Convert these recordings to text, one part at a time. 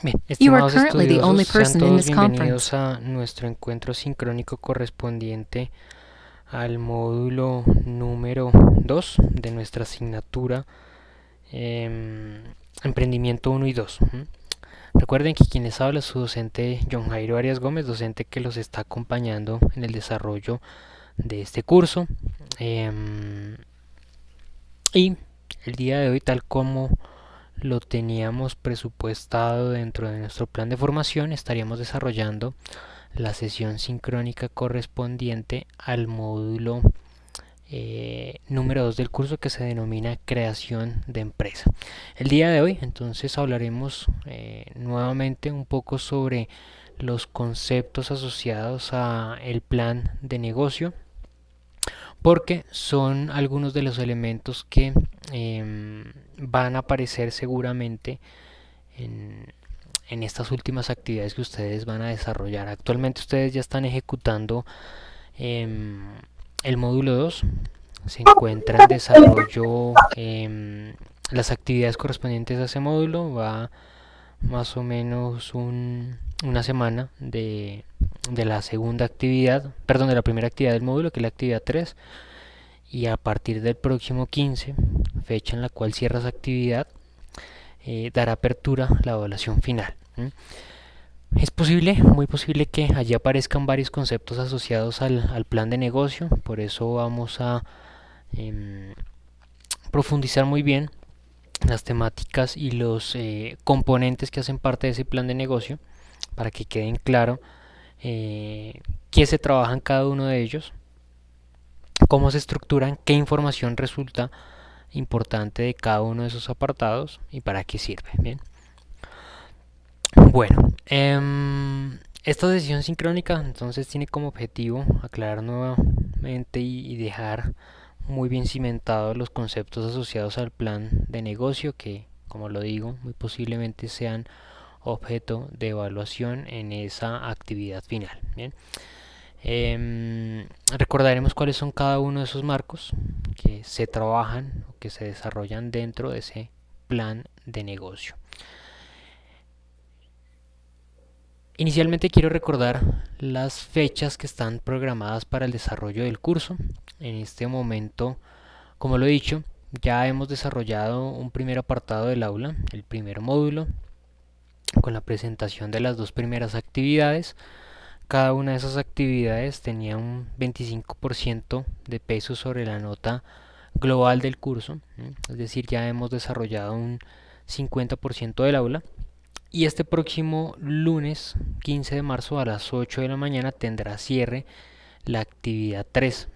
Bien, You are estimados currently the estudiosos, only sean person in todos this conference. bienvenidos a nuestro encuentro sincrónico correspondiente al módulo número 2 de nuestra asignatura Emprendimiento uno y 2. Recuerden que quien les habla es su docente John Jairo Arias Gómez, docente que los está acompañando en el desarrollo de este curso. Em, y el día de hoy, tal como lo teníamos presupuestado dentro de nuestro plan de formación, estaríamos desarrollando la sesión sincrónica correspondiente al módulo número 2 del curso, que se denomina creación de empresa. El día de hoy entonces hablaremos nuevamente un poco sobre los conceptos asociados a el plan de negocio, porque son algunos de los elementos que van a aparecer seguramente en, en estas últimas actividades que ustedes van a desarrollar. Actualmente ustedes ya están ejecutando eh, el módulo 2. Se encuentra en desarrollo las actividades correspondientes a ese módulo. Va más o menos una semana de la segunda actividad, perdón, de la primera actividad del módulo, que es la actividad 3. Y a partir del próximo 15, fecha en la cual cierra esa actividad, dará apertura la evaluación final. Es posible, muy posible, que allí aparezcan varios conceptos asociados al plan de negocio. Por eso vamos a em, profundizar muy bien las temáticas y los componentes que hacen parte de ese plan de negocio, para que queden claro qué se trabaja en cada uno de ellos, cómo se estructuran, qué información resulta importante de cada uno de esos apartados y para qué sirve. Bien. Bueno, esta sesión sincrónica entonces tiene como objetivo aclarar nuevamente y dejar muy bien cimentados los conceptos asociados al plan de negocio, que, como lo digo, muy posiblemente sean objeto de evaluación en esa actividad final. Bien. Recordaremos cuáles son cada uno de esos marcos que se trabajan o que se desarrollan dentro de ese plan de negocio. Inicialmente quiero recordar las fechas que están programadas para el desarrollo del curso. En este momento, como lo he dicho, ya hemos desarrollado un primer apartado del aula, el primer módulo, con la presentación de las dos primeras actividades. Cada una de esas actividades tenía un 25% de peso sobre la nota global del curso, es decir, ya hemos desarrollado un 50% del aula. Y este próximo lunes 15 de marzo a las 8 de la mañana tendrá cierre la actividad 3,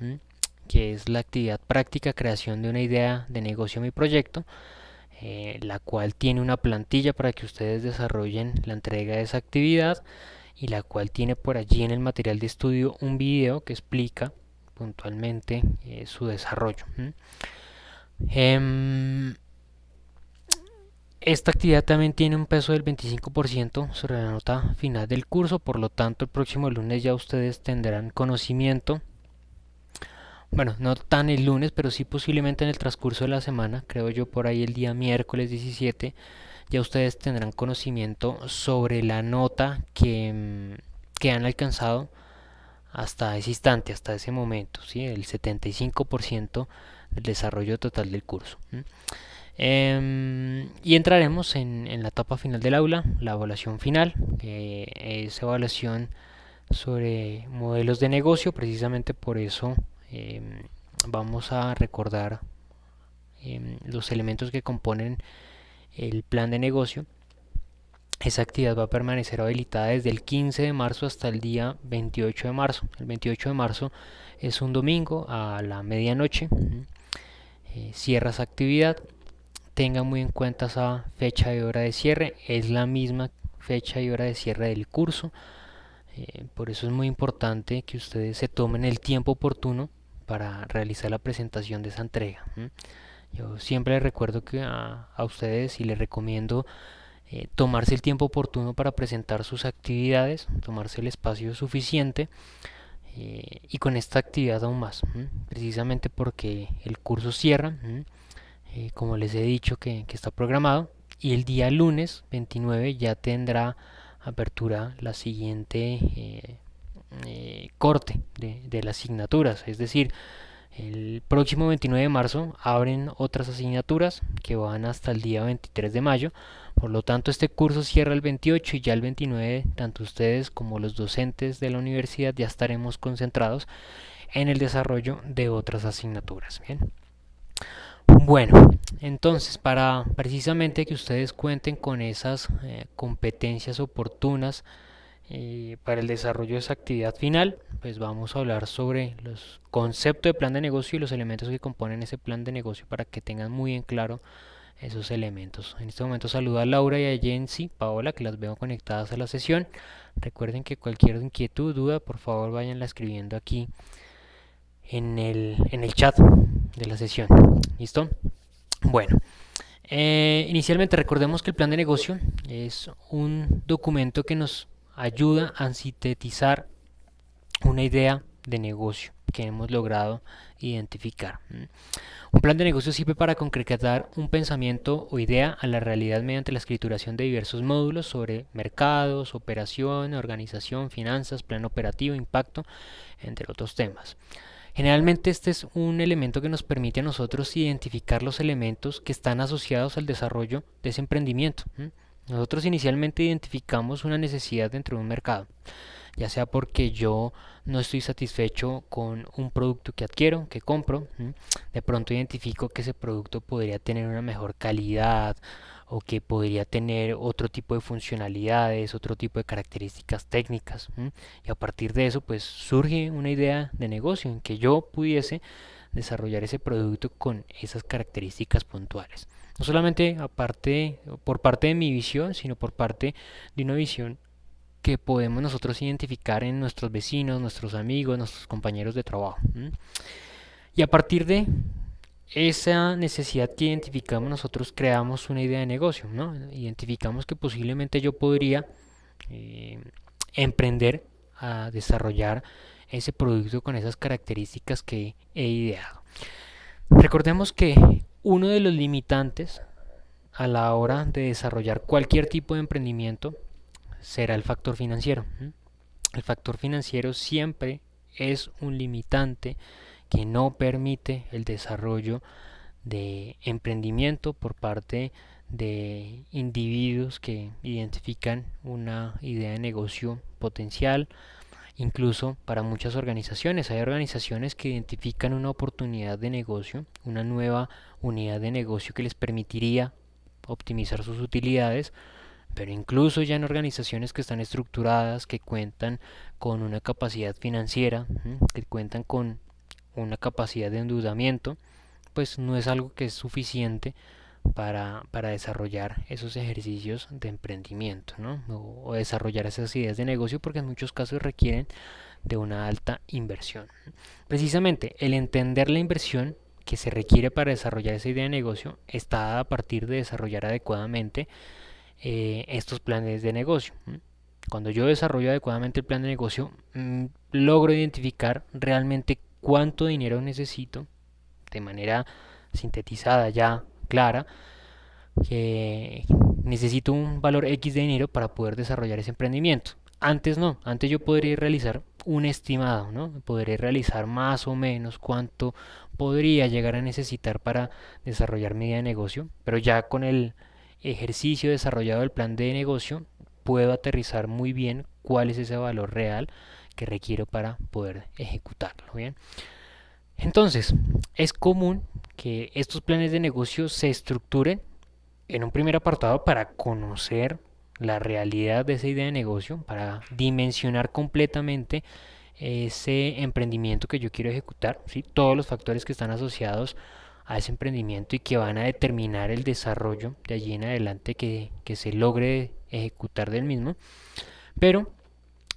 que es la actividad práctica creación de una idea de negocio mi proyecto, la cual tiene una plantilla para que ustedes desarrollen la entrega de esa actividad, y la cual tiene por allí en el material de estudio un video que explica puntualmente su desarrollo. Em, Esta actividad también tiene un peso del 25% sobre la nota final del curso. Por lo tanto, el próximo lunes ya ustedes tendrán conocimiento. Bueno, no tan el lunes, pero sí posiblemente en el transcurso de la semana, creo yo por ahí el día miércoles 17, ya ustedes tendrán conocimiento sobre la nota que han alcanzado hasta ese instante, hasta ese momento, ¿sí? El 75% del desarrollo total del curso. Y entraremos en la etapa final del aula, la evaluación final, es evaluación sobre modelos de negocio. Precisamente por eso vamos a recordar los elementos que componen el plan de negocio. Esa actividad va a permanecer habilitada desde el 15 de marzo hasta el día 28 de marzo. El 28 de marzo es un domingo a la medianoche. Cierra esa actividad. Tengan muy en cuenta esa fecha y hora de cierre. Es la misma fecha y hora de cierre del curso. Por eso es muy importante que ustedes se tomen el tiempo oportuno para realizar la presentación de esa entrega. Yo siempre les recuerdo que a ustedes, y les recomiendo tomarse el tiempo oportuno para presentar sus actividades, tomarse el espacio suficiente, y con esta actividad aún más, precisamente porque el curso cierra, como les he dicho que está programado, y el día lunes 29 ya tendrá apertura la siguiente corte de las asignaturas, es decir, el próximo 29 de marzo abren otras asignaturas que van hasta el día 23 de mayo. Por lo tanto, este curso cierra el 28 y ya el 29, tanto ustedes como los docentes de la universidad ya estaremos concentrados en el desarrollo de otras asignaturas. Bien. Bueno, entonces para precisamente que ustedes cuenten con esas competencias oportunas para el desarrollo de esa actividad final, pues vamos a hablar sobre los conceptos de plan de negocio y los elementos que componen ese plan de negocio para que tengan muy en claro esos elementos. En este momento saludo a Laura y a Jensi, Paola, que las veo conectadas a la sesión. Recuerden que cualquier inquietud, duda, por favor vayanla escribiendo aquí en el chat de la sesión. ¿Listo? Bueno, inicialmente recordemos que el plan de negocio es un documento que nos ayuda a sintetizar una idea de negocio que hemos logrado identificar. Un plan de negocio sirve para concretar un pensamiento o idea a la realidad mediante la escrituración de diversos módulos sobre mercados, operación, organización, finanzas, plan operativo, impacto, entre otros temas. Generalmente este es un elemento que nos permite a nosotros identificar los elementos que están asociados al desarrollo de ese emprendimiento. Nosotros inicialmente identificamos una necesidad dentro de un mercado, ya sea porque yo no estoy satisfecho con un producto que adquiero, que compro, de pronto identifico que ese producto podría tener una mejor calidad o que podría tener otro tipo de funcionalidades, otro tipo de características técnicas, y a partir de eso pues surge una idea de negocio en que yo pudiese desarrollar ese producto con esas características puntuales. No solamente por parte de mi visión, sino por parte de una visión que podemos nosotros identificar en nuestros vecinos, nuestros amigos, nuestros compañeros de trabajo. Y a partir de esa necesidad que identificamos, nosotros creamos una idea de negocio, ¿no? Identificamos que posiblemente yo podría eh, emprender a desarrollar ese producto con esas características que he ideado. Recordemos que uno de los limitantes a la hora de desarrollar cualquier tipo de emprendimiento será el factor financiero. El factor financiero siempre es un limitante que no permite el desarrollo de emprendimiento por parte de individuos que identifican una idea de negocio potencial. Incluso para muchas organizaciones, hay organizaciones que identifican una oportunidad de negocio, una nueva unidad de negocio que les permitiría optimizar sus utilidades, pero incluso ya en organizaciones que están estructuradas, que cuentan con una capacidad financiera, que cuentan con una capacidad de endeudamiento, pues no es algo que es suficiente para desarrollar esos ejercicios de emprendimiento, ¿no? O desarrollar esas ideas de negocio, porque en muchos casos requieren de una alta inversión. Precisamente el entender la inversión que se requiere para desarrollar esa idea de negocio está a partir de desarrollar adecuadamente estos planes de negocio. Cuando yo desarrollo adecuadamente el plan de negocio, logro identificar realmente cuánto dinero necesito de manera sintetizada ya clara, que necesito un valor X de dinero para poder desarrollar ese emprendimiento. Antes no, antes yo podría realizar un estimado, ¿no? Podría realizar más o menos cuánto podría llegar a necesitar para desarrollar mi idea de negocio, pero ya con el ejercicio desarrollado del plan de negocio puedo aterrizar muy bien cuál es ese valor real que requiero para poder ejecutarlo. Bien, entonces es común que estos planes de negocio se estructuren en un primer apartado para conocer la realidad de esa idea de negocio, para dimensionar completamente ese emprendimiento que yo quiero ejecutar, ¿sí? Todos los factores que están asociados a ese emprendimiento y que van a determinar el desarrollo de allí en adelante que se logre ejecutar del mismo, pero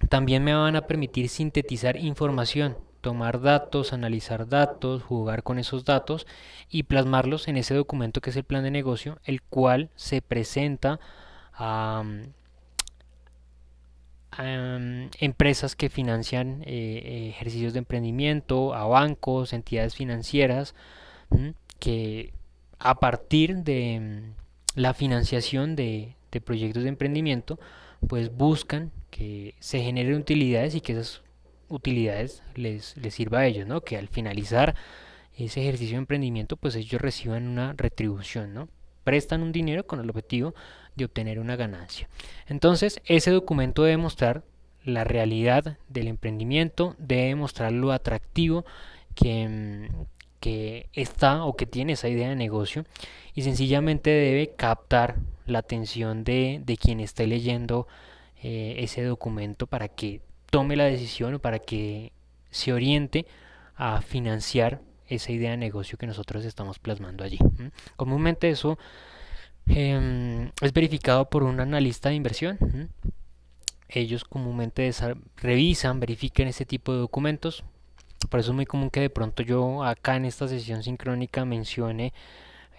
también me van a permitir sintetizar información, tomar datos, analizar datos, jugar con esos datos y plasmarlos en ese documento que es el plan de negocio, el cual se presenta a, empresas que financian ejercicios de emprendimiento, a bancos, entidades financieras, que a partir la financiación de proyectos de emprendimiento, pues buscan que se generen utilidades y que esas utilidades les sirva a ellos, ¿no? Que al finalizar ese ejercicio de emprendimiento, pues ellos reciban una retribución, ¿no? Prestan un dinero con el objetivo de obtener una ganancia. Entonces, ese documento debe mostrar la realidad del emprendimiento, debe mostrar lo atractivo que está o que tiene esa idea de negocio y sencillamente debe captar la atención de quien esté leyendo ese documento para que tome la decisión o para que se oriente a financiar esa idea de negocio que nosotros estamos plasmando allí. Comúnmente eso es verificado por un analista de inversión. Ellos comúnmente revisan, verifican ese tipo de documentos. Por eso es muy común que de pronto yo acá en esta sesión sincrónica mencione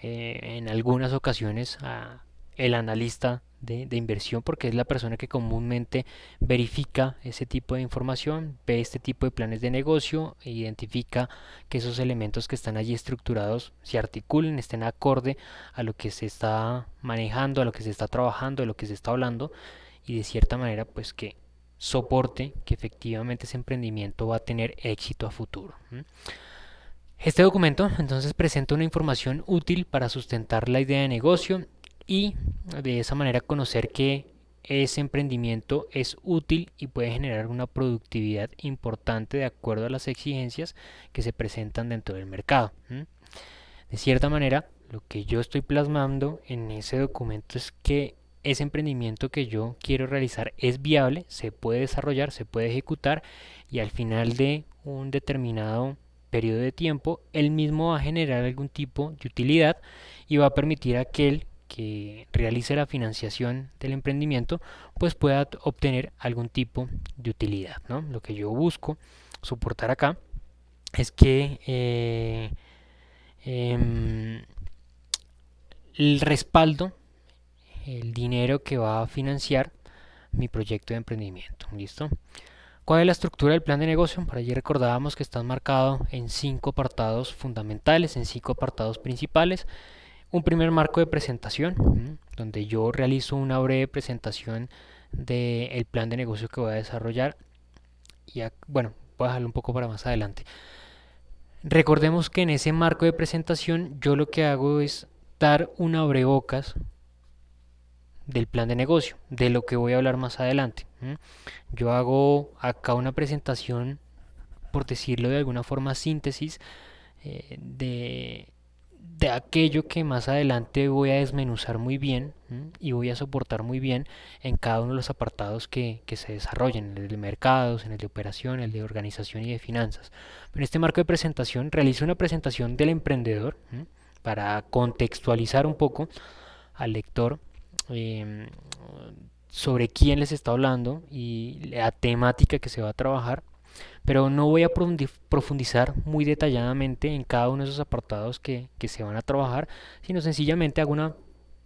en algunas ocasiones a el analista de inversión, porque es la persona que comúnmente verifica ese tipo de información, ve este tipo de planes de negocio e identifica que esos elementos que están allí estructurados se articulen, estén acorde a lo que se está manejando, a lo que se está trabajando, a lo que se está hablando y de cierta manera pues que soporte que efectivamente ese emprendimiento va a tener éxito a futuro. Este documento entonces presenta una información útil para sustentar la idea de negocio y de esa manera conocer que ese emprendimiento es útil y puede generar una productividad importante de acuerdo a las exigencias que se presentan dentro del mercado. De cierta manera, lo que yo estoy plasmando en ese documento es que ese emprendimiento que yo quiero realizar es viable, se puede desarrollar, se puede ejecutar y al final de un determinado periodo de tiempo, él mismo va a generar algún tipo de utilidad y va a permitir a aquel que realice la financiación del emprendimiento pues pueda obtener algún tipo de utilidad, ¿no? Lo que yo busco soportar acá es que el respaldo, el dinero que va a financiar mi proyecto de emprendimiento. ¿Listo? ¿Cuál es la estructura del plan de negocio? Por allí recordábamos que está marcado en 5 apartados fundamentales, en 5 apartados principales. Un primer marco de presentación, donde yo realizo una breve presentación del plan de negocio que voy a desarrollar. Y bueno, voy a dejarlo un poco para más adelante. Recordemos que en ese marco de presentación yo lo que hago es dar un abrebocas del plan de negocio, de lo que voy a hablar más adelante. Yo hago acá una presentación, por decirlo de alguna forma, síntesis de aquello que más adelante voy a desmenuzar muy bien y voy a soportar muy bien en cada uno de los apartados que se desarrollen, en el de mercados, en el de operación, en el de organización y de finanzas. En este marco de presentación realizo una presentación del emprendedor para contextualizar un poco al lector eh, sobre quién les está hablando y la temática que se va a trabajar, pero no voy a profundizar muy detalladamente en cada uno de esos apartados que se van a trabajar, sino sencillamente hago una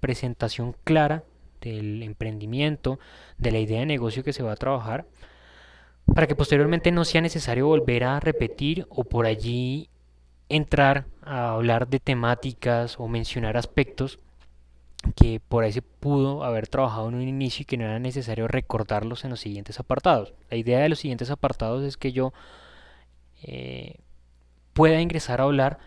presentación clara del emprendimiento, de la idea de negocio que se va a trabajar, para que posteriormente no sea necesario volver a repetir o por allí entrar a hablar de temáticas o mencionar aspectos que por ahí se pudo haber trabajado en un inicio y que no era necesario recordarlos en los siguientes apartados. La idea de los siguientes apartados es que yo eh, pueda ingresar a hablar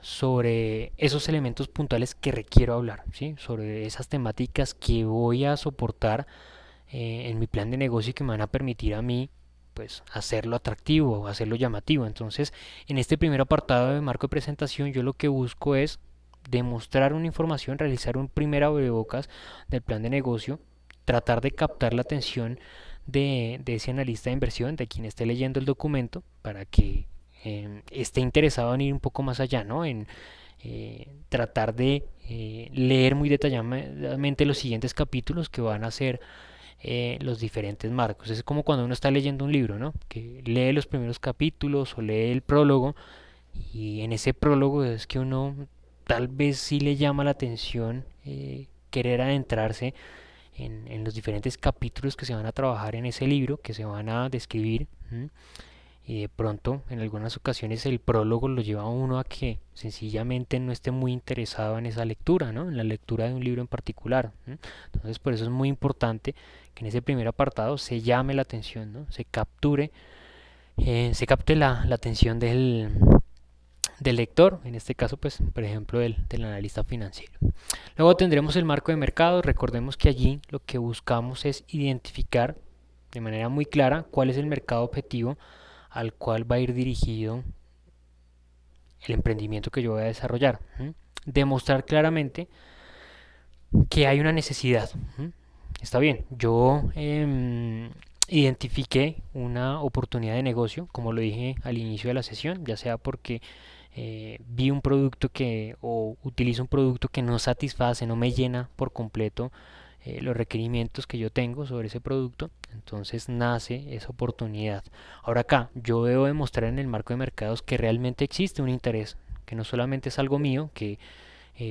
sobre esos elementos puntuales que requiero hablar, ¿sí? Sobre esas temáticas que voy a soportar en mi plan de negocio y que me van a permitir a mí pues hacerlo atractivo, hacerlo llamativo. Entonces, en este primer apartado de marco de presentación, yo lo que busco es demostrar una información, realizar un primer abrebocas del plan de negocio, tratar de captar la atención de ese analista de inversión, de quien esté leyendo el documento, para que esté interesado en ir un poco más allá, ¿no? En tratar de leer muy detalladamente los siguientes capítulos que van a ser los diferentes marcos. Es como cuando uno está leyendo un libro, ¿no? Que lee los primeros capítulos o lee el prólogo y en ese prólogo es que uno tal vez sí le llama la atención querer adentrarse en los diferentes capítulos que se van a trabajar en ese libro, que se van a describir. y de pronto en algunas ocasiones el prólogo lo lleva a uno a que sencillamente no esté muy interesado en esa lectura, ¿no? En la lectura de un libro en particular. Entonces por eso es muy importante que en ese primer apartado se llame la atención, ¿no? Se capte la atención del lector, en este caso pues por ejemplo del analista financiero. Luego tendremos el marco de mercado. Recordemos que allí lo que buscamos es identificar de manera muy clara cuál es el mercado objetivo al cual va a ir dirigido el emprendimiento que yo voy a desarrollar. Demostrar claramente que hay una necesidad. Está bien, yo identifiqué una oportunidad de negocio, como lo dije al inicio de la sesión, ya sea porque vi un producto o utilizo un producto que no satisface, no me llena por completo los requerimientos que yo tengo sobre ese producto, entonces nace esa oportunidad. Ahora acá, yo debo demostrar en el marco de mercados que realmente existe un interés, que no solamente es algo mío, que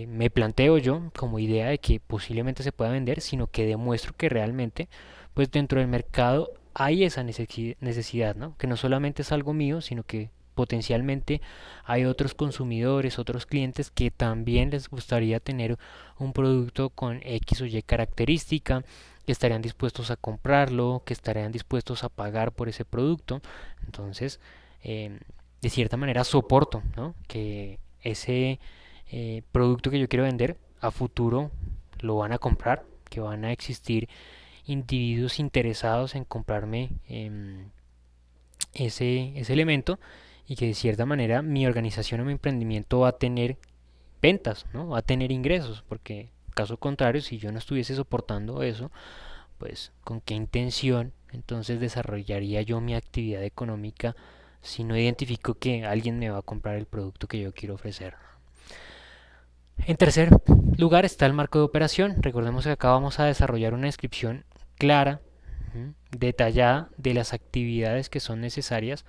me planteo yo como idea de que posiblemente se pueda vender, sino que demuestro que realmente, pues dentro del mercado hay esa necesidad, ¿no? Que no solamente es algo mío, sino que potencialmente hay otros consumidores, otros clientes que también les gustaría tener un producto con X o Y característica, que estarían dispuestos a comprarlo, que estarían dispuestos a pagar por ese producto. Entonces, de cierta manera soporto, ¿no? Que ese producto que yo quiero vender a futuro lo van a comprar, que van a existir individuos interesados en comprarme ese elemento y que de cierta manera mi organización o mi emprendimiento va a tener ventas, ¿no? Va a tener ingresos, porque caso contrario, si yo no estuviese soportando eso, pues con qué intención entonces desarrollaría yo mi actividad económica si no identifico que alguien me va a comprar el producto que yo quiero ofrecer. En tercer lugar está el marco de operación. Recordemos que acá vamos a desarrollar una descripción clara, detallada de las actividades que son necesarias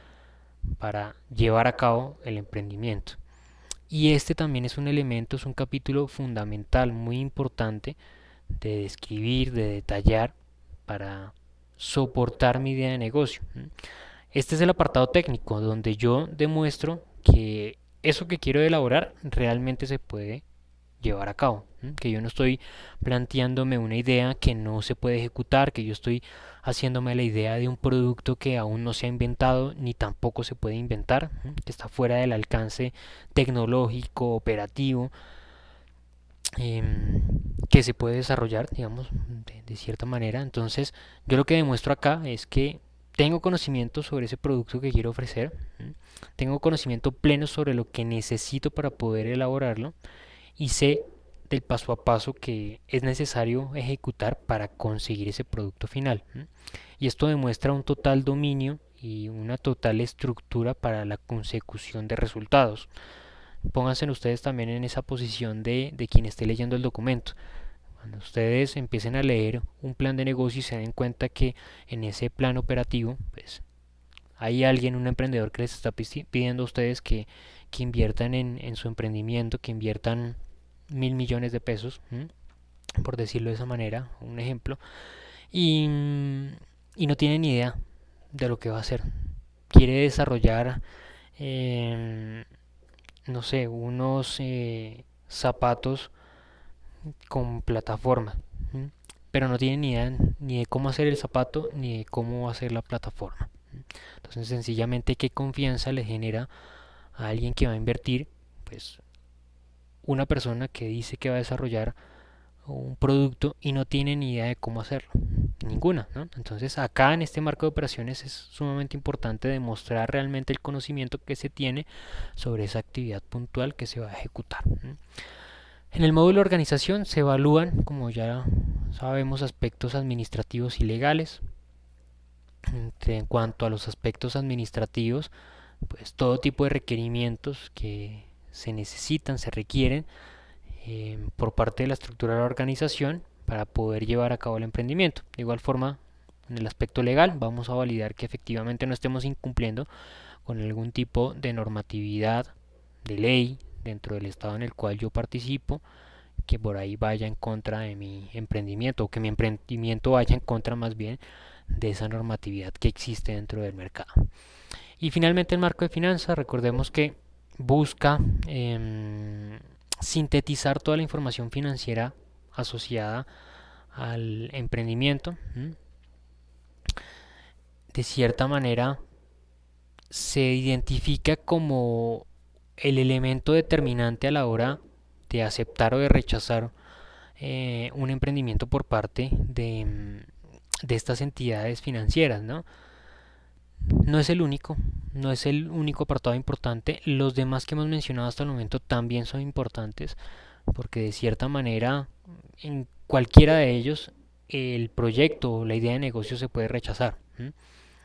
para llevar a cabo el emprendimiento. Y este también es un elemento, es un capítulo fundamental, muy importante de describir, de detallar para soportar mi idea de negocio. Este es el apartado técnico donde yo demuestro que eso que quiero elaborar realmente se puede llevar a cabo, que yo no estoy planteándome una idea que no se puede ejecutar, que yo estoy haciéndome la idea de un producto que aún no se ha inventado ni tampoco se puede inventar, que está fuera del alcance tecnológico, operativo, que se puede desarrollar, digamos, de cierta manera. Entonces, yo lo que demuestro acá es que tengo conocimiento sobre ese producto que quiero ofrecer, tengo conocimiento pleno sobre lo que necesito para poder elaborarlo y sé del paso a paso que es necesario ejecutar para conseguir ese producto final. Y esto demuestra un total dominio y una total estructura para la consecución de resultados. Pónganse ustedes también en esa posición de quien esté leyendo el documento. Cuando ustedes empiecen a leer un plan de negocio y se den cuenta que en ese plan operativo, pues hay alguien, un emprendedor que les está pidiendo a ustedes que inviertan en su emprendimiento, que inviertan 1.000 millones de pesos, por decirlo de esa manera, un ejemplo, y, y no tiene ni idea de lo que va a hacer. Quiere desarrollar, no sé, unos zapatos con plataforma, pero no tiene ni idea ni de cómo hacer el zapato ni de cómo hacer la plataforma. Entonces sencillamente qué confianza le genera a alguien que va a invertir, pues una persona que dice que va a desarrollar un producto y no tiene ni idea de cómo hacerlo. Ninguna, ¿no? Entonces acá en este marco de operaciones es sumamente importante demostrar realmente el conocimiento que se tiene sobre esa actividad puntual que se va a ejecutar. En el módulo de organización se evalúan, como ya sabemos, aspectos administrativos y legales. En cuanto a los aspectos administrativos, pues todo tipo de requerimientos que se necesitan, se requieren por parte de la estructura de la organización para poder llevar a cabo el emprendimiento. De igual forma, en el aspecto legal vamos a validar que efectivamente no estemos incumpliendo con algún tipo de normatividad, de ley dentro del estado en el cual yo participo, que por ahí vaya en contra de mi emprendimiento o que mi emprendimiento vaya en contra más bien de esa normatividad que existe dentro del mercado. Y finalmente el marco de finanzas, recordemos que busca sintetizar toda la información financiera asociada al emprendimiento. De cierta manera se identifica como el elemento determinante a la hora de aceptar o de rechazar un emprendimiento por parte de estas entidades financieras, ¿no? No es el único, no es el único apartado importante. Los demás que hemos mencionado hasta el momento también son importantes, porque de cierta manera en cualquiera de ellos el proyecto o la idea de negocio se puede rechazar.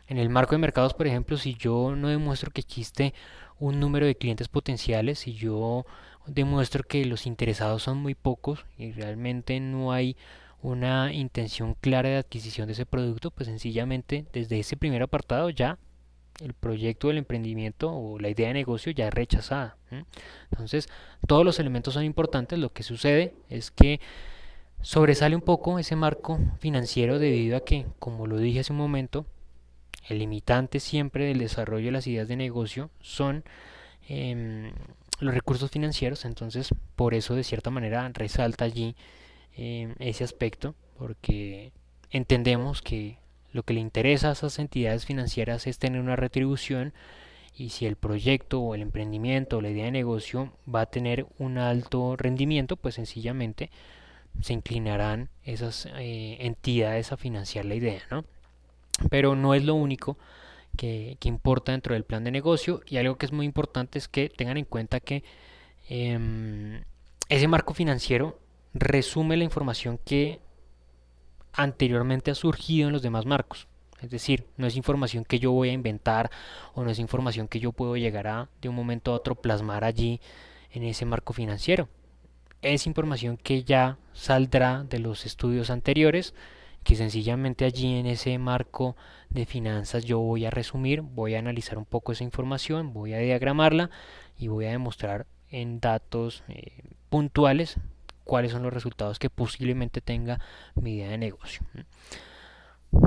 En el marco de mercados, por ejemplo, si yo no demuestro que existe un número de clientes potenciales, si yo demuestro que los interesados son muy pocos y realmente no hay una intención clara de adquisición de ese producto, pues sencillamente desde ese primer apartado ya el proyecto del emprendimiento o la idea de negocio ya es rechazada. Entonces, todos los elementos son importantes. Lo que sucede es que sobresale un poco ese marco financiero debido a que, como lo dije hace un momento, el limitante siempre del desarrollo de las ideas de negocio son los recursos financieros. Entonces, por eso de cierta manera resalta allí ese aspecto, porque entendemos que lo que le interesa a esas entidades financieras es tener una retribución, y si el proyecto o el emprendimiento o la idea de negocio va a tener un alto rendimiento, pues sencillamente se inclinarán esas entidades a financiar la idea, ¿no? Pero no es lo único que importa dentro del plan de negocio, y algo que es muy importante es que tengan en cuenta que ese marco financiero resume la información que anteriormente ha surgido en los demás marcos. Es decir, no es información que yo voy a inventar o no es información que yo puedo llegar a de un momento a otro plasmar allí en ese marco financiero. Es información que ya saldrá de los estudios anteriores, que sencillamente allí en ese marco de finanzas yo voy a resumir, voy a analizar un poco esa información, voy a diagramarla y voy a demostrar en datos puntuales cuáles son los resultados que posiblemente tenga mi idea de negocio.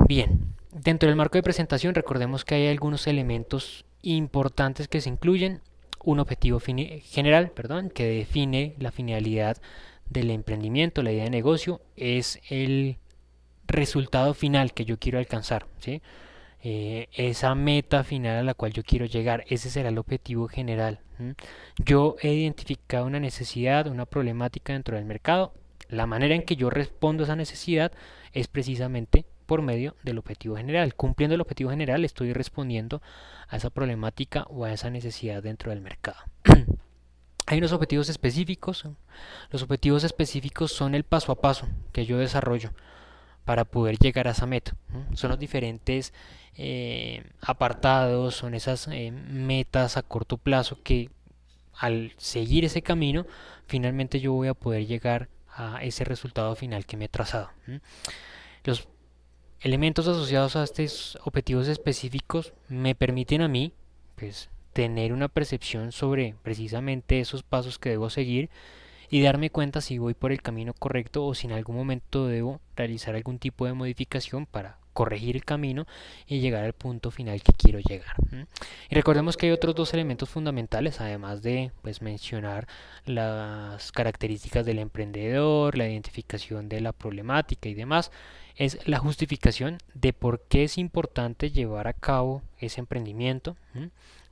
Bien, dentro del marco de presentación recordemos que hay algunos elementos importantes que se incluyen. Un objetivo general, perdón, que define la finalidad del emprendimiento, la idea de negocio, es el resultado final que yo quiero alcanzar, ¿sí? Esa meta final a la cual yo quiero llegar, ese será el objetivo general. Yo he identificado una necesidad, una problemática dentro del mercado. La manera en que yo respondo a esa necesidad es precisamente por medio del objetivo general. Cumpliendo el objetivo general estoy respondiendo a esa problemática o a esa necesidad dentro del mercado. Hay unos objetivos específicos. Los objetivos específicos son el paso a paso que yo desarrollo para poder llegar a esa meta. Son los diferentes apartados, son esas metas a corto plazo que al seguir ese camino, finalmente yo voy a poder llegar a ese resultado final que me he trazado. Los elementos asociados a estos objetivos específicos me permiten a mí, pues, tener una percepción sobre precisamente esos pasos que debo seguir y darme cuenta si voy por el camino correcto o si en algún momento debo realizar algún tipo de modificación para corregir el camino y llegar al punto final que quiero llegar. Y recordemos que hay otros dos elementos fundamentales, además de pues mencionar las características del emprendedor, la identificación de la problemática y demás, es la justificación de por qué es importante llevar a cabo ese emprendimiento.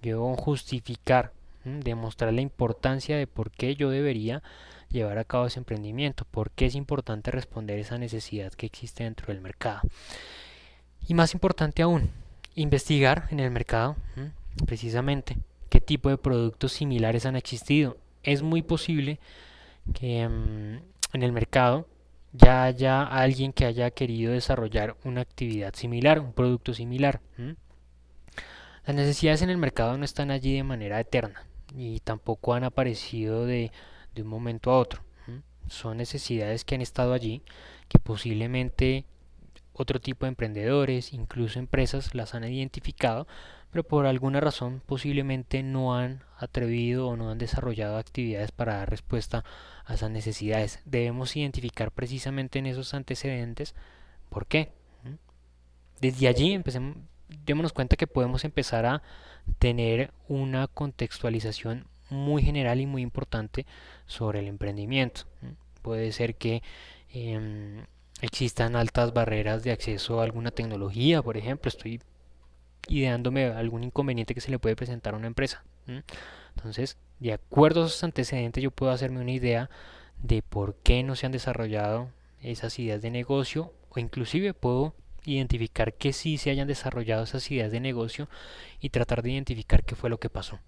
Yo debo justificar, demostrar la importancia de por qué yo debería llevar a cabo ese emprendimiento, por qué es importante responder esa necesidad que existe dentro del mercado. Y más importante aún, investigar en el mercado precisamente qué tipo de productos similares han existido. Es muy posible que en el mercado ya haya alguien que haya querido desarrollar una actividad similar, un producto similar. Las necesidades en el mercado no están allí de manera eterna y tampoco han aparecido de un momento a otro. Son necesidades que han estado allí, que posiblemente otro tipo de emprendedores, incluso empresas, las han identificado, pero por alguna razón posiblemente no han atrevido o no han desarrollado actividades para dar respuesta a esas necesidades. Debemos identificar precisamente en esos antecedentes por qué. Desde allí démonos cuenta que podemos empezar a tener una contextualización muy general y muy importante sobre el emprendimiento. Puede ser que em, existan altas barreras de acceso a alguna tecnología, por ejemplo, estoy ideándome algún inconveniente que se le puede presentar a una empresa. Entonces, de acuerdo a esos antecedentes, yo puedo hacerme una idea de por qué no se han desarrollado esas ideas de negocio, o inclusive puedo identificar que sí se hayan desarrollado esas ideas de negocio y tratar de identificar qué fue lo que pasó.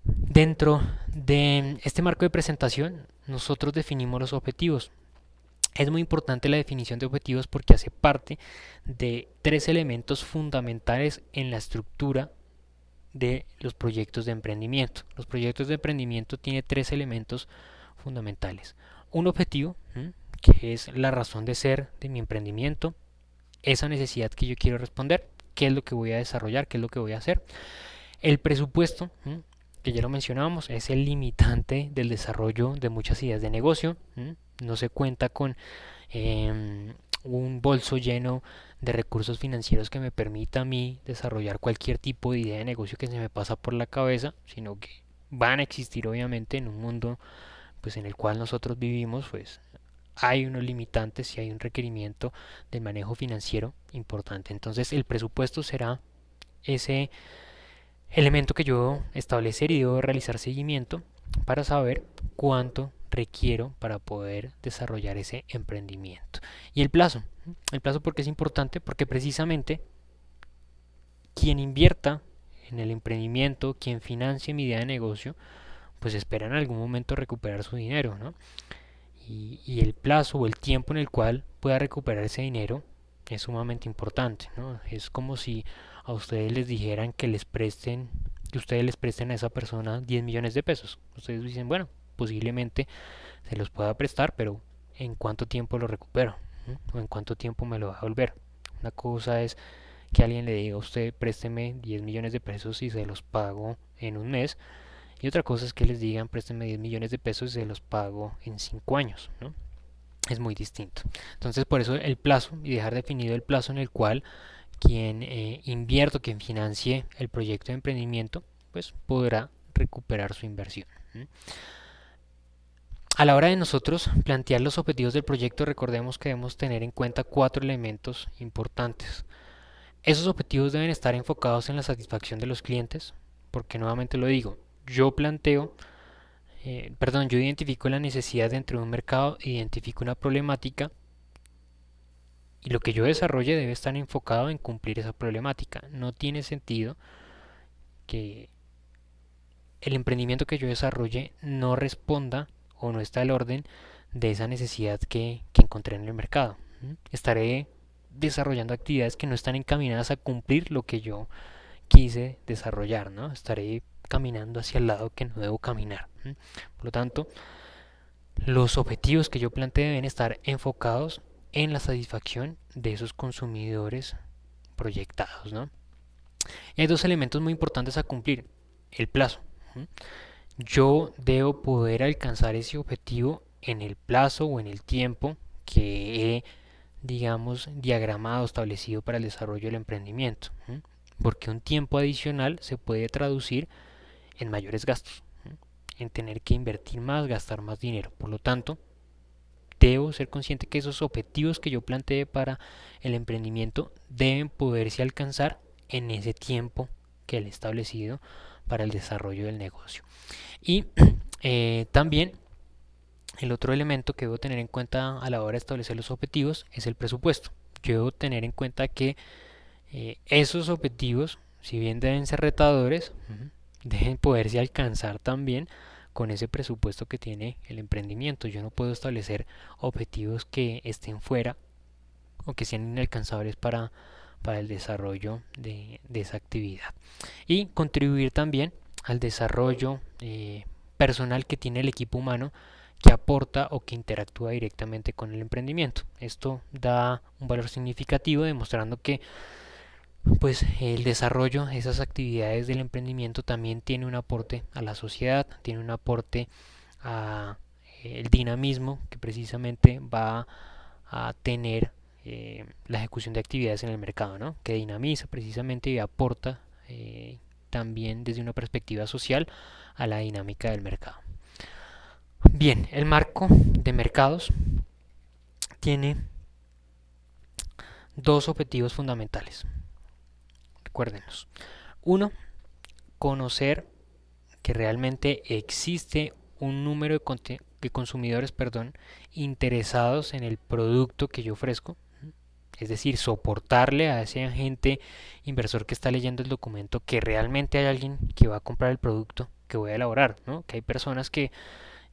Dentro de este marco de presentación, nosotros definimos los objetivos. Es muy importante la definición de objetivos porque hace parte de tres elementos fundamentales en la estructura de los proyectos de emprendimiento. Los proyectos de emprendimiento tienen tres elementos fundamentales. Un objetivo, que es la razón de ser de mi emprendimiento, esa necesidad que yo quiero responder, qué es lo que voy a desarrollar, qué es lo que voy a hacer. El presupuesto, que ya lo mencionábamos, es el limitante del desarrollo de muchas ideas de negocio. No se cuenta con un bolso lleno de recursos financieros que me permita a mí desarrollar cualquier tipo de idea de negocio que se me pasa por la cabeza, sino que van a existir obviamente en un mundo pues en el cual nosotros vivimos, pues hay unos limitantes y hay un requerimiento del manejo financiero importante. Entonces el presupuesto será ese elemento que yo establecer y debo realizar seguimiento para saber cuánto requiero para poder desarrollar ese emprendimiento. Y el plazo porque es importante, porque precisamente quien invierta en el emprendimiento, quien financie mi idea de negocio, pues espera en algún momento recuperar su dinero, ¿no? Y el plazo o el tiempo en el cual pueda recuperar ese dinero es sumamente importante, ¿no? Es como si a ustedes les dijeran que ustedes les presten a esa persona 10 millones de pesos. Ustedes dicen, bueno, posiblemente se los pueda prestar, pero ¿en cuánto tiempo lo recupero? ¿O en cuánto tiempo me lo va a devolver? Una cosa es que alguien le diga a usted, présteme 10 millones de pesos y se los pago en un mes. Y otra cosa es que les digan, présteme 10 millones de pesos y se los pago en 5 años, ¿no? Es muy distinto. Entonces, por eso el plazo y dejar definido el plazo en el cual quien invierta, quien financie el proyecto de emprendimiento, pues podrá recuperar su inversión. A la hora de nosotros plantear los objetivos del proyecto, recordemos que debemos tener en cuenta cuatro elementos importantes. Esos objetivos deben estar enfocados en la satisfacción de los clientes, porque nuevamente lo digo, yo identifico la necesidad dentro de un mercado, identifico una problemática y lo que yo desarrolle debe estar enfocado en cumplir esa problemática. No tiene sentido que el emprendimiento que yo desarrolle no responda o no está al orden de esa necesidad que encontré en el mercado. Estaré desarrollando actividades que no están encaminadas a cumplir lo que yo quise desarrollar, ¿no? Estaré caminando hacia el lado que no debo caminar. Por lo tanto, los objetivos que yo plantee deben estar enfocados en la satisfacción de esos consumidores proyectados, ¿no? Y hay dos elementos muy importantes a cumplir. El plazo. Yo debo poder alcanzar ese objetivo en el plazo o en el tiempo que he, digamos, diagramado, establecido para el desarrollo del emprendimiento. Porque un tiempo adicional se puede traducir en mayores gastos, en tener que invertir más, gastar más dinero. Por lo tanto, debo ser consciente que esos objetivos que yo planteé para el emprendimiento deben poderse alcanzar en ese tiempo que he establecido para el desarrollo del negocio. Y también el otro elemento que debo tener en cuenta a la hora de establecer los objetivos es el presupuesto. Yo debo tener en cuenta que esos objetivos, si bien deben ser retadores, deben poderse alcanzar también con ese presupuesto que tiene el emprendimiento. Yo no puedo establecer objetivos que estén fuera o que sean inalcanzables para el desarrollo de esa actividad. Y contribuir también al desarrollo personal que tiene el equipo humano que aporta o que interactúa directamente con el emprendimiento. Esto da un valor significativo demostrando que pues el desarrollo de esas actividades del emprendimiento también tiene un aporte a la sociedad, tiene un aporte a el dinamismo que precisamente va a tener la ejecución de actividades en el mercado, ¿no? Que dinamiza precisamente y aporta también desde una perspectiva social a la dinámica del mercado. Bien, el marco de mercados tiene dos objetivos fundamentales. Recuérdenos. Uno, conocer que realmente existe un número de consumidores, interesados en el producto que yo ofrezco. Es decir, soportarle a ese agente inversor que está leyendo el documento que realmente hay alguien que va a comprar el producto que voy a elaborar, ¿no? Que hay personas que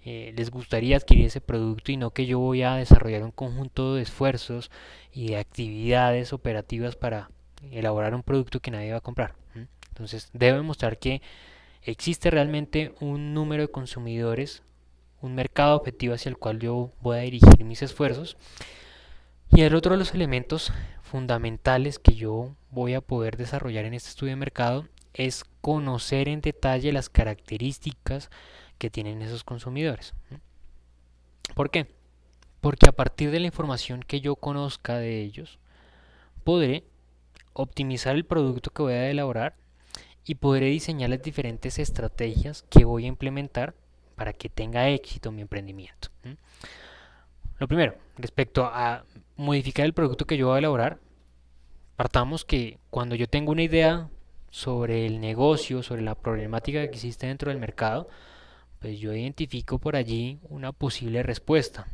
les gustaría adquirir ese producto y no que yo voy a desarrollar un conjunto de esfuerzos y de actividades operativas para elaborar un producto que nadie va a comprar. Entonces, debo demostrar que existe realmente un número de consumidores, un mercado objetivo hacia el cual yo voy a dirigir mis esfuerzos. Y el otro de los elementos fundamentales que yo voy a poder desarrollar en este estudio de mercado es conocer en detalle las características que tienen esos consumidores. ¿Por qué? Porque a partir de la información que yo conozca de ellos, podré optimizar el producto que voy a elaborar y podré diseñar las diferentes estrategias que voy a implementar para que tenga éxito mi emprendimiento. Lo primero, respecto a modificar el producto que yo voy a elaborar, partamos que cuando yo tengo una idea sobre el negocio, sobre la problemática que existe dentro del mercado, pues yo identifico por allí una posible respuesta.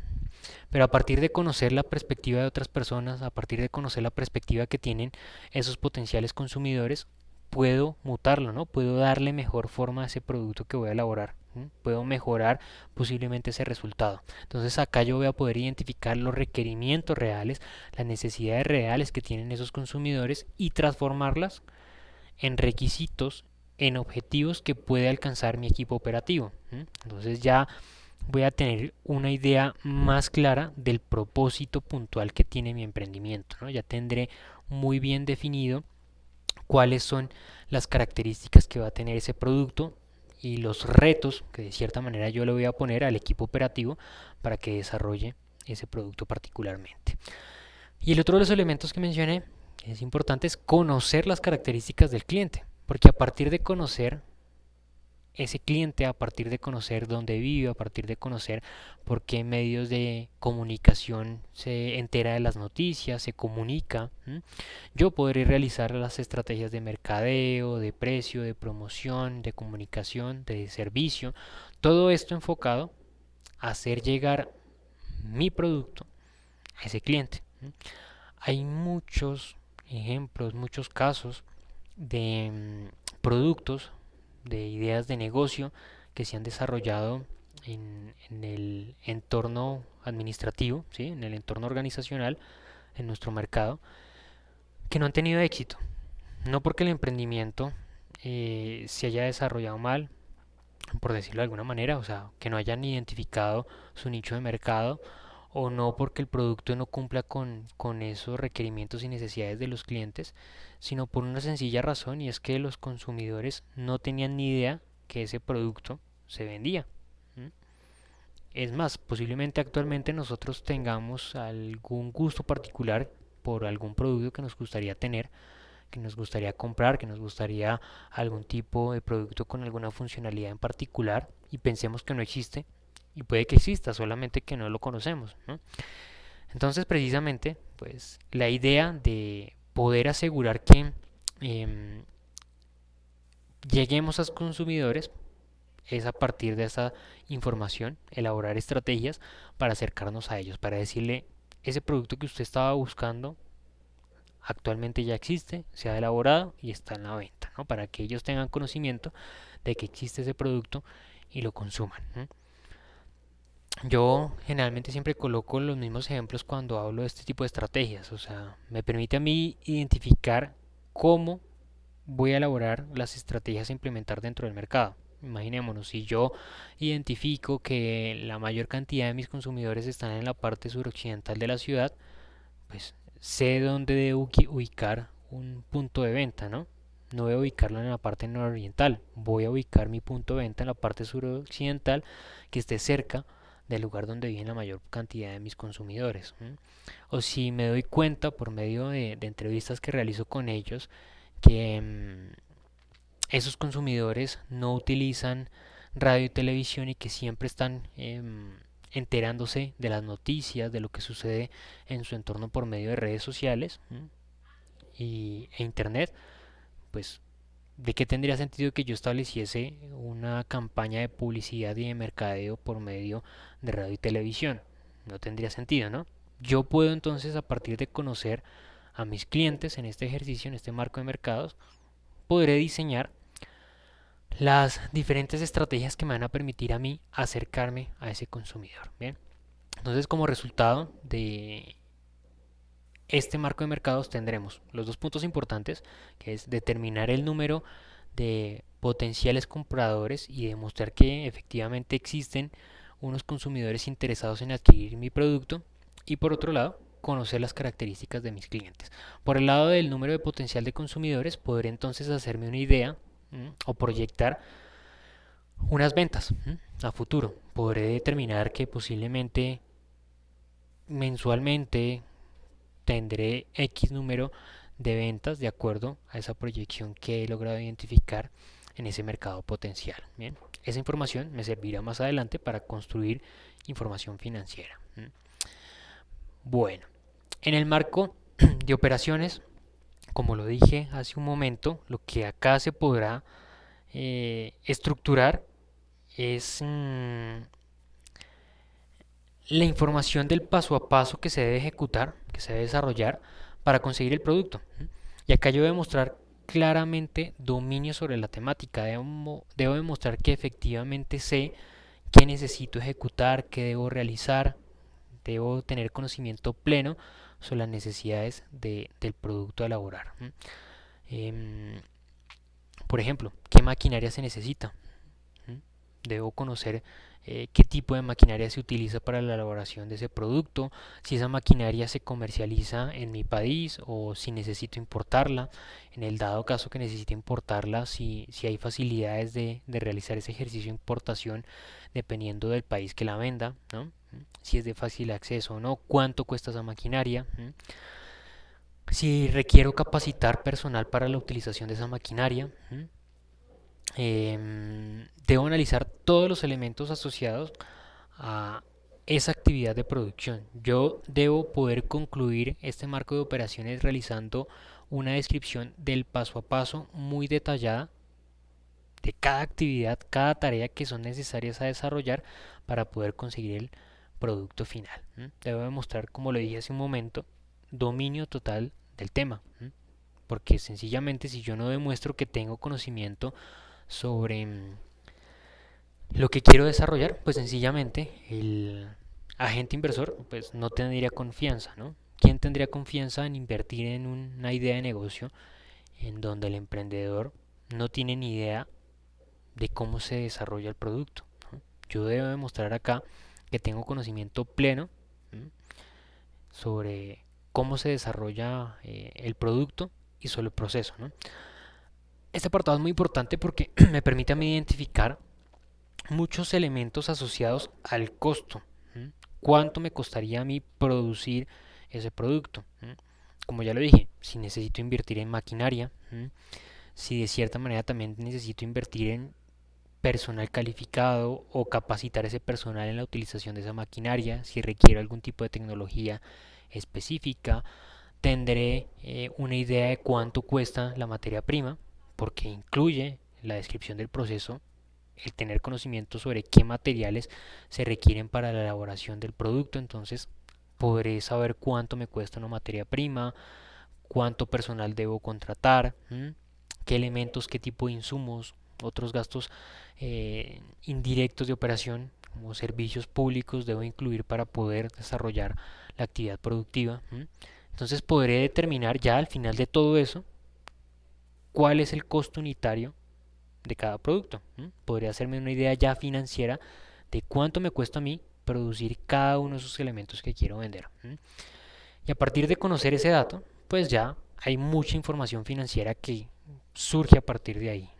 Pero a partir de conocer la perspectiva de otras personas, a partir de conocer la perspectiva que tienen esos potenciales consumidores, puedo mutarlo, ¿no? Puedo darle mejor forma a ese producto que voy a elaborar. Puedo mejorar posiblemente ese resultado. Entonces acá yo voy a poder identificar los requerimientos reales, las necesidades reales que tienen esos consumidores y transformarlas en requisitos, en objetivos que puede alcanzar mi equipo operativo. Entonces ya voy a tener una idea más clara del propósito puntual que tiene mi emprendimiento, ¿no? Ya tendré muy bien definido cuáles son las características que va a tener ese producto y los retos que de cierta manera yo le voy a poner al equipo operativo para que desarrolle ese producto particularmente. Y el otro de los elementos que mencioné, es importante, es conocer las características del cliente, porque a partir de conocer ese cliente, a partir de conocer dónde vive, a partir de conocer por qué medios de comunicación se entera de las noticias, se comunica, yo podré realizar las estrategias de mercadeo, de precio, de promoción, de comunicación, de servicio, todo esto enfocado a hacer llegar mi producto a ese cliente. Hay muchos ejemplos, muchos casos de productos, de ideas de negocio que se han desarrollado en el entorno administrativo, ¿sí? En el entorno organizacional, en nuestro mercado, que no han tenido éxito. No porque el emprendimiento se haya desarrollado mal, por decirlo de alguna manera, o sea, que no hayan identificado su nicho de mercado, o no porque el producto no cumpla con esos requerimientos y necesidades de los clientes, sino por una sencilla razón, y es que los consumidores no tenían ni idea que ese producto se vendía. Es más, posiblemente actualmente nosotros tengamos algún gusto particular por algún producto que nos gustaría tener, que nos gustaría comprar, que nos gustaría algún tipo de producto con alguna funcionalidad en particular y pensemos que no existe y puede que exista, solamente que no lo conocemos, ¿no? Entonces precisamente pues la idea de poder asegurar que eh, lleguemos a los consumidores es a partir de esa información elaborar estrategias para acercarnos a ellos, para decirle ese producto que usted estaba buscando actualmente ya existe, se ha elaborado y está en la venta, ¿no? Para que ellos tengan conocimiento de que existe ese producto y lo consuman, ¿no? Yo generalmente siempre coloco los mismos ejemplos cuando hablo de este tipo de estrategias, o sea, me permite a mí identificar cómo voy a elaborar las estrategias a implementar dentro del mercado. Imaginémonos, si yo identifico que la mayor cantidad de mis consumidores están en la parte suroccidental de la ciudad, pues sé dónde debo ubicar un punto de venta, ¿no? No voy a ubicarlo en la parte nororiental, voy a ubicar mi punto de venta en la parte suroccidental que esté cerca del lugar donde viven la mayor cantidad de mis consumidores. O si me doy cuenta por medio de entrevistas que realizo con ellos que esos consumidores no utilizan radio y televisión y que siempre están enterándose de las noticias, de lo que sucede en su entorno por medio de redes sociales e internet, pues ¿de qué tendría sentido que yo estableciese una campaña de publicidad y de mercadeo por medio de radio y televisión? No tendría sentido, ¿no? Yo puedo entonces, a partir de conocer a mis clientes en este ejercicio, en este marco de mercados, podré diseñar las diferentes estrategias que me van a permitir a mí acercarme a ese consumidor. Bien, entonces como resultado de este marco de mercados tendremos los dos puntos importantes, que es determinar el número de potenciales compradores y demostrar que efectivamente existen unos consumidores interesados en adquirir mi producto, y por otro lado conocer las características de mis clientes. Por el lado del número de potencial de consumidores, podré entonces hacerme una idea o proyectar unas ventas a futuro. Podré determinar que posiblemente mensualmente tendré X número de ventas de acuerdo a esa proyección que he logrado identificar en ese mercado potencial. Bien, esa información me servirá más adelante para construir información financiera. Bueno, en el marco de operaciones, como lo dije hace un momento, lo que acá se podrá estructurar es la información del paso a paso que se debe ejecutar, que se debe desarrollar para conseguir el producto. Y acá yo debo mostrar claramente dominio sobre la temática. Debo demostrar que efectivamente sé qué necesito ejecutar, qué debo realizar. Debo tener conocimiento pleno sobre las necesidades del producto a elaborar. Por ejemplo, ¿qué maquinaria se necesita? Debo conocer qué tipo de maquinaria se utiliza para la elaboración de ese producto, si esa maquinaria se comercializa en mi país o si necesito importarla. En el dado caso que necesite importarla, si hay facilidades de realizar ese ejercicio de importación dependiendo del país que la venda, ¿no? Si es de fácil acceso o no, cuánto cuesta esa maquinaria, si requiero capacitar personal para la utilización de esa maquinaria. Debo analizar todos los elementos asociados a esa actividad de producción. Yo debo poder concluir este marco de operaciones realizando una descripción del paso a paso muy detallada de cada actividad, cada tarea que son necesarias a desarrollar para poder conseguir el producto final. Debo demostrar, como lo dije hace un momento, dominio total del tema, porque sencillamente si yo no demuestro que tengo conocimiento sobre lo que quiero desarrollar, pues sencillamente el agente inversor pues no tendría confianza, ¿no? ¿Quién tendría confianza en invertir en una idea de negocio en donde el emprendedor no tiene ni idea de cómo se desarrolla el producto, ¿no? Yo debo demostrar acá que tengo conocimiento pleno sobre cómo se desarrolla el producto y sobre el proceso, ¿no? Este apartado es muy importante porque me permite a mí identificar muchos elementos asociados al costo. ¿Cuánto me costaría a mí producir ese producto? Como ya lo dije, si necesito invertir en maquinaria, si de cierta manera también necesito invertir en personal calificado o capacitar ese personal en la utilización de esa maquinaria, si requiero algún tipo de tecnología específica, tendré una idea de cuánto cuesta la materia prima, porque incluye la descripción del proceso el tener conocimiento sobre qué materiales se requieren para la elaboración del producto. Entonces podré saber cuánto me cuesta una materia prima, cuánto personal debo contratar, qué elementos, qué tipo de insumos, otros gastos indirectos de operación como servicios públicos debo incluir para poder desarrollar la actividad productiva. Entonces podré determinar ya al final de todo eso cuál es el costo unitario de cada producto. Podría hacerme una idea ya financiera de cuánto me cuesta a mí producir cada uno de esos elementos que quiero vender. Y a partir de conocer ese dato, pues ya hay mucha información financiera que surge a partir de ahí.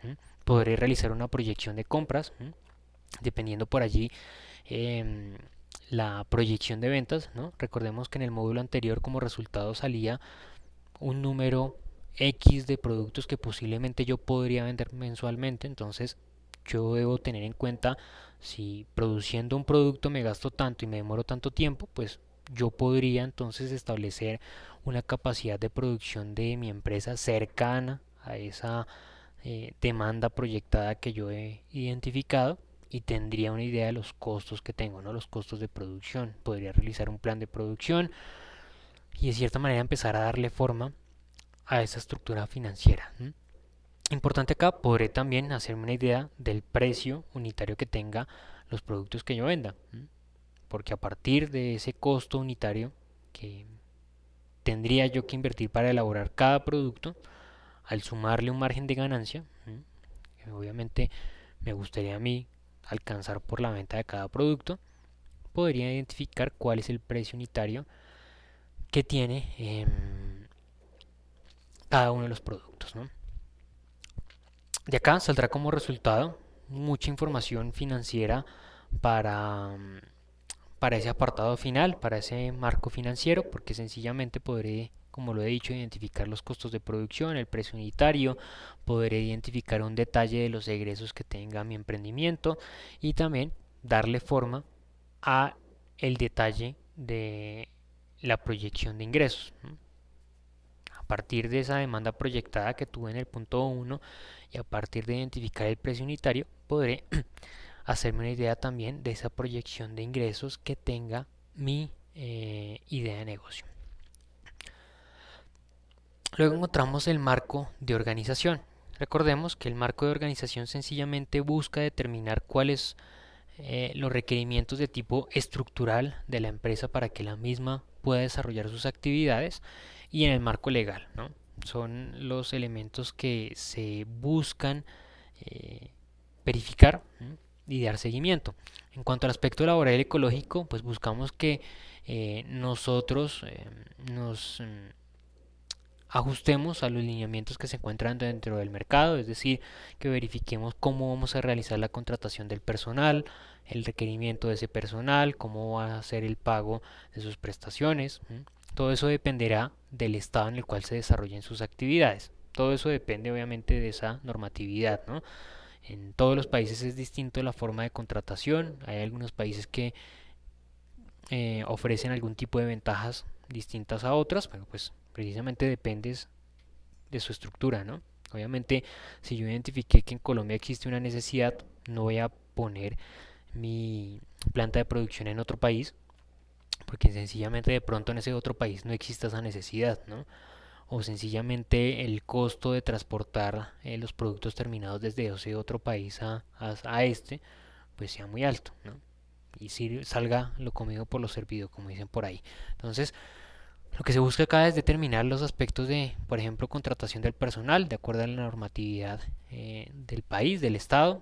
Podré realizar una proyección de compras, dependiendo por allí la proyección de ventas, ¿no? Recordemos que en el módulo anterior como resultado salía un número X de productos que posiblemente yo podría vender mensualmente, entonces yo debo tener en cuenta si produciendo un producto me gasto tanto y me demoro tanto tiempo, pues yo podría entonces establecer una capacidad de producción de mi empresa cercana a esa demanda proyectada que yo he identificado y tendría una idea de los costos que tengo, ¿no? Los costos de producción. Podría realizar un plan de producción y de cierta manera empezar a darle forma a esa estructura financiera. Importante acá, podré también hacerme una idea del precio unitario que tenga los productos que yo venda, porque a partir de ese costo unitario que tendría yo que invertir para elaborar cada producto, al sumarle un margen de ganancia, que obviamente me gustaría a mí alcanzar por la venta de cada producto, podría identificar cuál es el precio unitario que tiene cada uno de los productos, ¿no? De acá saldrá como resultado mucha información financiera para, para ese apartado final, para ese marco financiero, porque sencillamente podré, como lo he dicho, identificar los costos de producción, el precio unitario, podré identificar un detalle de los egresos que tenga mi emprendimiento y también darle forma a el detalle de la proyección de ingresos. A partir de esa demanda proyectada que tuve en el punto 1 y a partir de identificar el precio unitario, podré hacerme una idea también de esa proyección de ingresos que tenga mi idea de negocio. Luego encontramos el marco de organización. Recordemos que el marco de organización sencillamente busca determinar cuáles los requerimientos de tipo estructural de la empresa para que la misma pueda desarrollar sus actividades y en el marco legal, ¿no? Son los elementos que se buscan eh, verificar y dar seguimiento. En cuanto al aspecto laboral y ecológico, pues buscamos que nosotros nos ajustemos a los lineamientos que se encuentran dentro del mercado, es decir, que verifiquemos cómo vamos a realizar la contratación del personal, el requerimiento de ese personal, cómo va a ser el pago de sus prestaciones. Todo eso dependerá del estado en el cual se desarrollen sus actividades. Todo eso depende obviamente de esa normatividad, ¿no? En todos los países es distinto la forma de contratación. Hay algunos países que ofrecen algún tipo de ventajas distintas a otras, pero pues precisamente depende de su estructura, ¿no? Obviamente, si yo identifiqué que en Colombia existe una necesidad, no voy a poner mi planta de producción en otro país, porque sencillamente de pronto en ese otro país no exista esa necesidad, ¿no? O sencillamente el costo de transportar los productos terminados desde ese otro país a este, pues sea muy alto, ¿no? Y si salga lo comido por lo servido, como dicen por ahí. Entonces, lo que se busca acá es determinar los aspectos de, por ejemplo, contratación del personal de acuerdo a la normatividad del país, del Estado,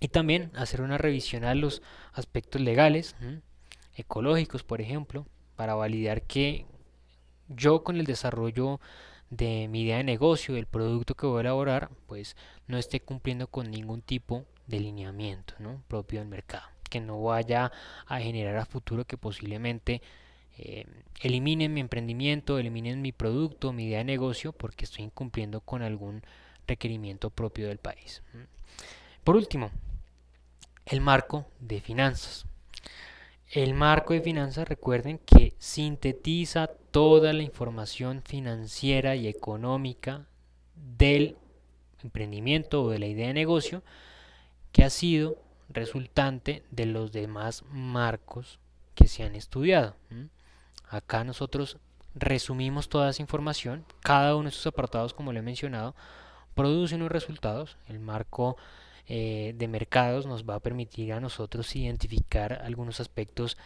y también hacer una revisión a los aspectos legales, ecológicos, por ejemplo, para validar que yo con el desarrollo de mi idea de negocio, del producto que voy a elaborar, pues no esté cumpliendo con ningún tipo de lineamiento, ¿no? propio del mercado, que no vaya a generar a futuro que posiblemente eliminen mi emprendimiento, eliminen mi producto, mi idea de negocio, porque estoy incumpliendo con algún requerimiento propio del país. Por último, el marco de finanzas. El marco de finanzas, recuerden que sintetiza toda la información financiera y económica del emprendimiento o de la idea de negocio que ha sido resultante de los demás marcos que se han estudiado. Acá nosotros resumimos toda esa información, cada uno de esos apartados, como lo he mencionado, produce unos resultados. El marco de mercados nos va a permitir a nosotros identificar algunos aspectos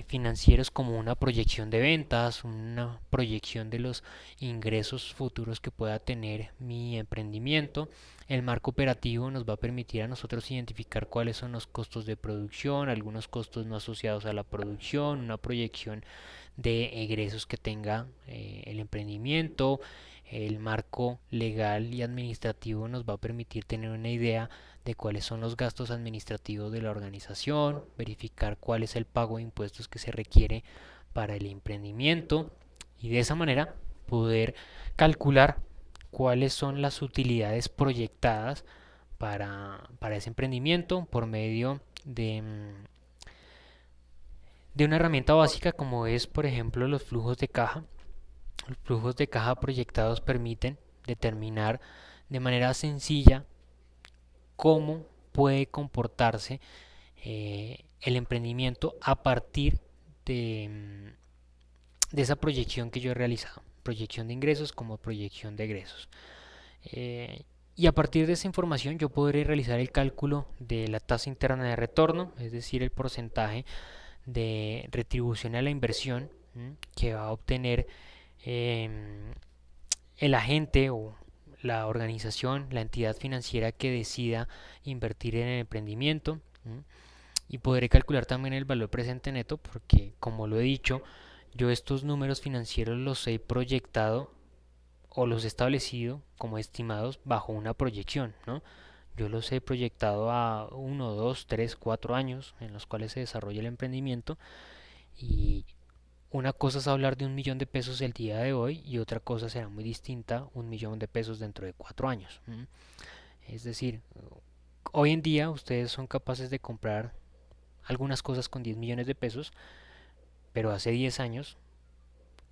financieros como una proyección de ventas, una proyección de los ingresos futuros que pueda tener mi emprendimiento. El marco operativo nos va a permitir a nosotros identificar cuáles son los costos de producción, algunos costos no asociados a la producción, una proyección de egresos que tenga el emprendimiento. El marco legal y administrativo nos va a permitir tener una idea de cuáles son los gastos administrativos de la organización, verificar cuál es el pago de impuestos que se requiere para el emprendimiento y de esa manera poder calcular cuáles son las utilidades proyectadas para ese emprendimiento por medio de una herramienta básica como es, por ejemplo, los flujos de caja. Los flujos de caja proyectados permiten determinar de manera sencilla cómo puede comportarse el emprendimiento a partir de esa proyección que yo he realizado, proyección de ingresos como proyección de egresos. Eh, y a partir de esa información yo podré realizar el cálculo de la tasa interna de retorno, es decir, el porcentaje de retribución a la inversión que va a obtener eh, el agente o la organización, la entidad financiera que decida invertir en el emprendimiento. Y podré calcular también el valor presente neto porque, como lo he dicho, yo estos números financieros los he proyectado o los he establecido como estimados bajo una proyección, ¿no? Yo los he proyectado a 1, 2, 3, 4 años en los cuales se desarrolla el emprendimiento y una cosa es hablar de 1 millón de pesos el día de hoy y otra cosa será muy distinta 1 millón de pesos dentro de 4 años. Es decir, hoy en día ustedes son capaces de comprar algunas cosas con 10 millones de pesos, pero hace 10 años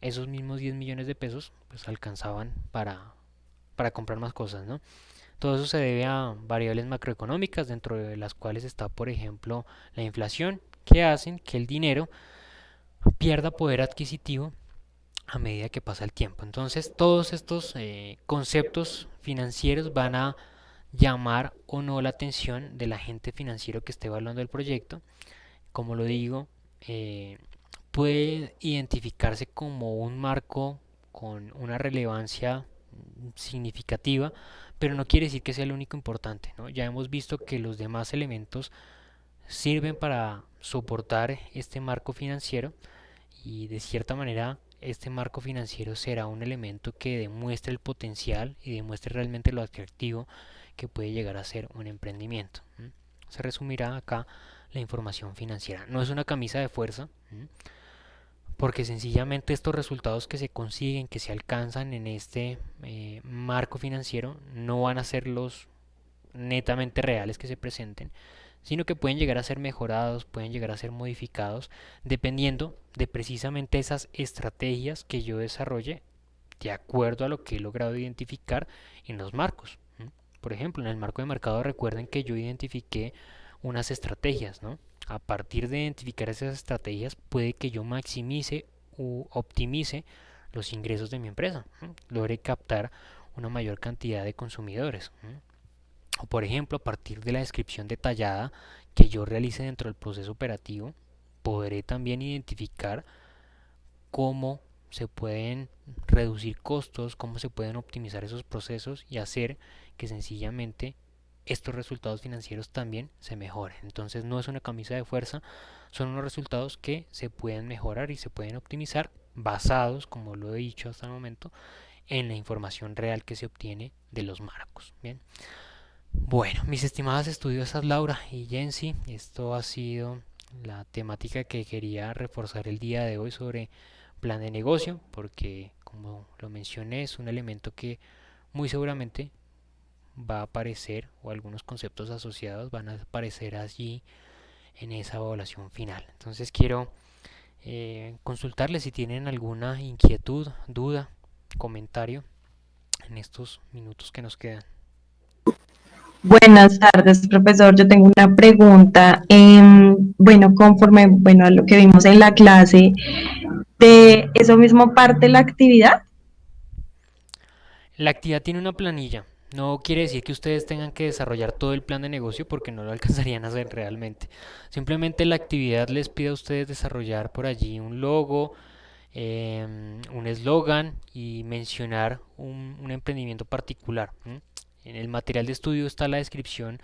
esos mismos 10 millones de pesos pues alcanzaban para comprar más cosas, ¿no? Todo eso se debe a variables macroeconómicas, dentro de las cuales está, por ejemplo, la inflación, que hacen que el dinero pierda poder adquisitivo a medida que pasa el tiempo. Entonces, todos estos conceptos financieros van a llamar o no la atención del agente financiero que esté evaluando el proyecto. Como lo digo, eh, puede identificarse como un marco con una relevancia significativa, pero no quiere decir que sea lo único importante, ¿no? Ya hemos visto que los demás elementos sirven para soportar este marco financiero y de cierta manera este marco financiero será un elemento que demuestre el potencial y demuestre realmente lo atractivo que puede llegar a ser un emprendimiento. Se resumirá acá la información financiera. No es una camisa de fuerza, porque sencillamente estos resultados que se consiguen, que se alcanzan en este marco financiero, no van a ser los netamente reales que se presenten, sino que pueden llegar a ser mejorados, pueden llegar a ser modificados, dependiendo de precisamente esas estrategias que yo desarrolle de acuerdo a lo que he logrado identificar en los marcos. Por ejemplo, en el marco de mercado recuerden que yo identifiqué unas estrategias, ¿no? A partir de identificar esas estrategias puede que yo maximice u optimice los ingresos de mi empresa, logre captar una mayor cantidad de consumidores. O por ejemplo, a partir de la descripción detallada que yo realice dentro del proceso operativo, podré también identificar cómo se pueden reducir costos, cómo se pueden optimizar esos procesos y hacer que sencillamente estos resultados financieros también se mejoren. Entonces no es una camisa de fuerza, son unos resultados que se pueden mejorar y se pueden optimizar basados, como lo he dicho hasta el momento, en la información real que se obtiene de los marcos. Bien. Bueno, mis estimadas estudiosas Laura y Jensi, esto ha sido la temática que quería reforzar el día de hoy sobre plan de negocio, porque como lo mencioné es un elemento que muy seguramente va a aparecer o algunos conceptos asociados van a aparecer allí en esa evaluación final. Entonces quiero consultarles si tienen alguna inquietud, duda, comentario en estos minutos que nos quedan. Buenas tardes, profesor. Yo tengo una pregunta. Bueno, conforme a lo que vimos en la clase, de eso mismo parte la actividad. La actividad tiene una planilla. No quiere decir que ustedes tengan que desarrollar todo el plan de negocio porque no lo alcanzarían a hacer realmente. Simplemente la actividad les pide a ustedes desarrollar por allí un logo, un eslogan y mencionar un emprendimiento particular. En el material de estudio está la descripción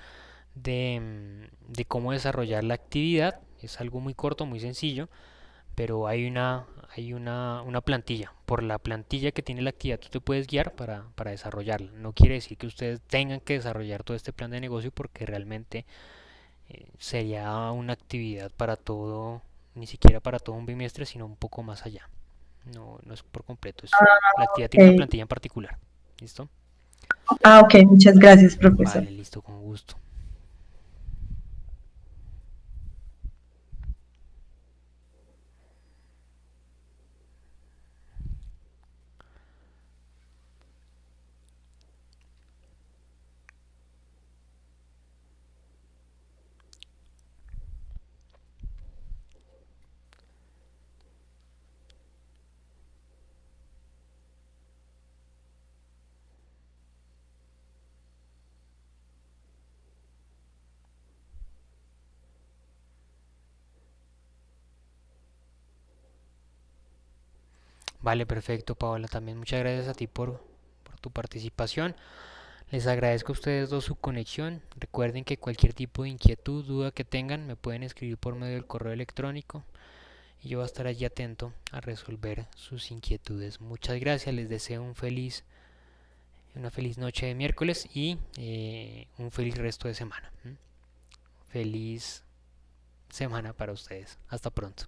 de cómo desarrollar la actividad. Es algo muy corto, muy sencillo, pero hay una plantilla. Por la plantilla que tiene la actividad tú te puedes guiar para desarrollarla. No quiere decir que ustedes tengan que desarrollar todo este plan de negocio porque realmente sería una actividad para todo, ni siquiera para todo un bimestre, sino un poco más allá. No, no es por completo, la actividad tiene una Ok. plantilla en particular. ¿Listo? Ah, ok, muchas gracias, profesor. Vale, listo, con gusto. Vale, perfecto, Paola. También muchas gracias a ti por tu participación. Les agradezco a ustedes dos su conexión. Recuerden que cualquier tipo de inquietud, duda que tengan, me pueden escribir por medio del correo electrónico y yo voy a estar allí atento a resolver sus inquietudes. Muchas gracias, les deseo una feliz noche de miércoles y un feliz resto de semana. Feliz semana para ustedes. Hasta pronto.